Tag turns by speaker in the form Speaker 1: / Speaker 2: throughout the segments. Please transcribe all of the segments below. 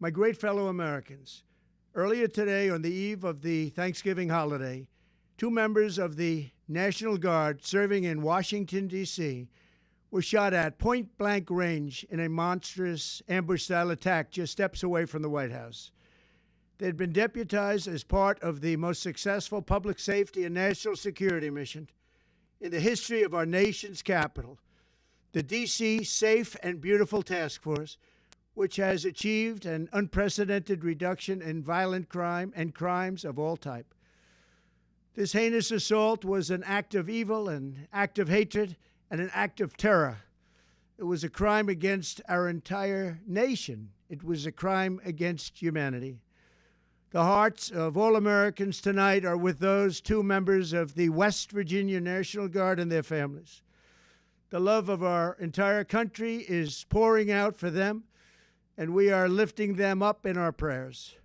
Speaker 1: My great fellow Americans, earlier today, on the eve of the Thanksgiving holiday, two members of the National Guard serving in Washington, D.C., were shot at point-blank range in a monstrous ambush-style attack just steps away from the White House. They had been deputized as part of the most successful public safety and national security mission in the history of our nation's capital, the D.C. Safe and Beautiful Task Force, which has achieved an unprecedented reduction in violent crime and crimes of all type. This heinous assault was an act of evil, an act of hatred, and an act of terror. It was a crime against our entire nation. It was a crime against humanity. The hearts of all Americans tonight are with those two members of the West Virginia National Guard and their families. The love of our entire country is pouring out for them, and we are lifting them up in our prayers.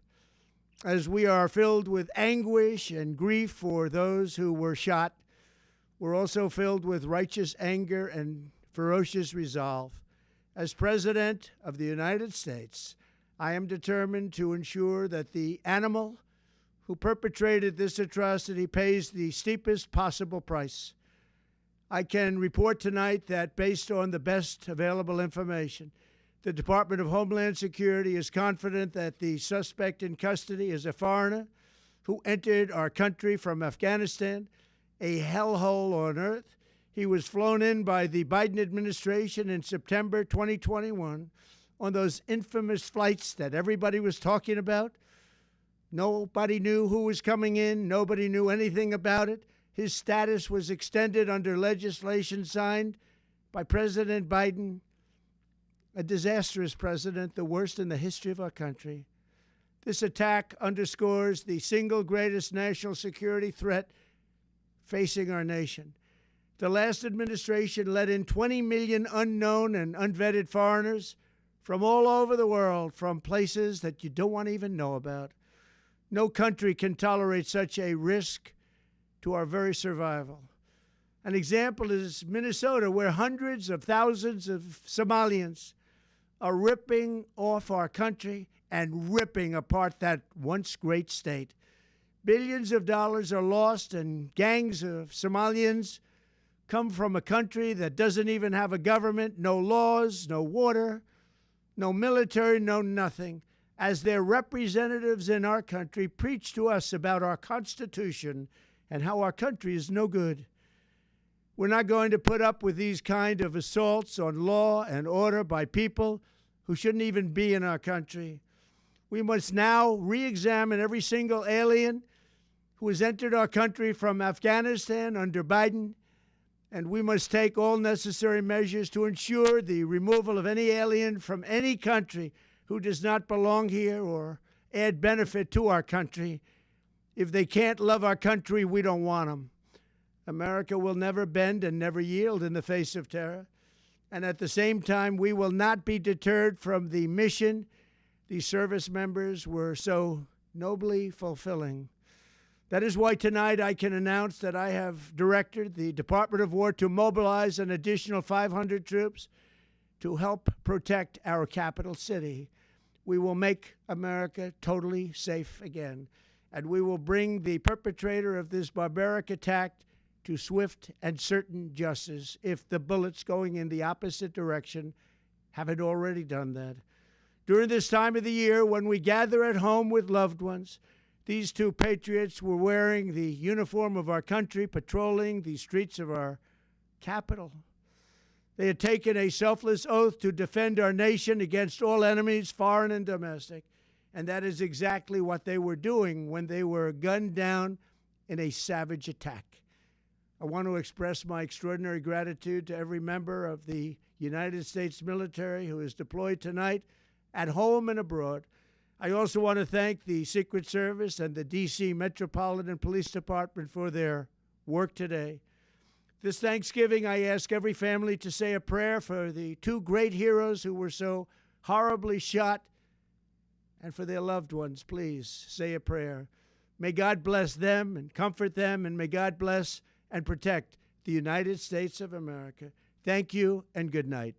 Speaker 1: As we are filled with anguish and grief for those who were shot, we're also filled with righteous anger and ferocious resolve. As President of the United States, I am determined to ensure that the animal who perpetrated this atrocity pays the steepest possible price. I can report tonight that, based on the best available information, the Department of Homeland Security is confident that the suspect in custody is a foreigner who entered our country from Afghanistan, a hellhole on earth. He was flown in by the Biden administration in September 2021 on those infamous flights that everybody was talking about. Nobody knew who was coming in. Nobody knew anything about it. His status was extended under legislation signed by President Biden, a disastrous president, the worst in the history of our country. This attack underscores the single greatest national security threat facing our nation. The last administration let in 20 million unknown and unvetted foreigners from all over the world, from places that you don't want to even know about. No country can tolerate such a risk to our very survival. An example is Minnesota, where hundreds of thousands of Somalians are ripping off our country and ripping apart that once great state. Billions of dollars are lost, and gangs of Somalians come from a country that doesn't even have a government, no laws, no water, no military, no nothing. As their representatives in our country preach to us about our Constitution and how our country is no good. We're not going to put up with these kind of assaults on law and order by people who shouldn't even be in our country. We must now re-examine every single alien who has entered our country from Afghanistan under Biden, and we must take all necessary measures to ensure the removal of any alien from any country who does not belong here or add benefit to our country. If they can't love our country, we don't want them. America will never bend and never yield in the face of terror. And at the same time, we will not be deterred from the mission these service members were so nobly fulfilling. That is why tonight I can announce that I have directed the Department of War to mobilize an additional 500 troops to help protect our capital city. We will make America totally safe again, and we will bring the perpetrator of this barbaric attack to swift and certain justice if the bullets going in the opposite direction haven't already done that. During this time of the year, when we gather at home with loved ones, these two patriots were wearing the uniform of our country, patrolling the streets of our capital. They had taken a selfless oath to defend our nation against all enemies, foreign and domestic, and that is exactly what they were doing when they were gunned down in a savage attack. I want to express my extraordinary gratitude to every member of the United States military who is deployed tonight, at home and abroad. I also want to thank the Secret Service and the D.C. Metropolitan Police Department for their work today. This Thanksgiving, I ask every family to say a prayer for the two great heroes who were so horribly shot, and for their loved ones. Please say a prayer. May God bless them and comfort them, and may God bless and protect the United States of America. Thank you and good night.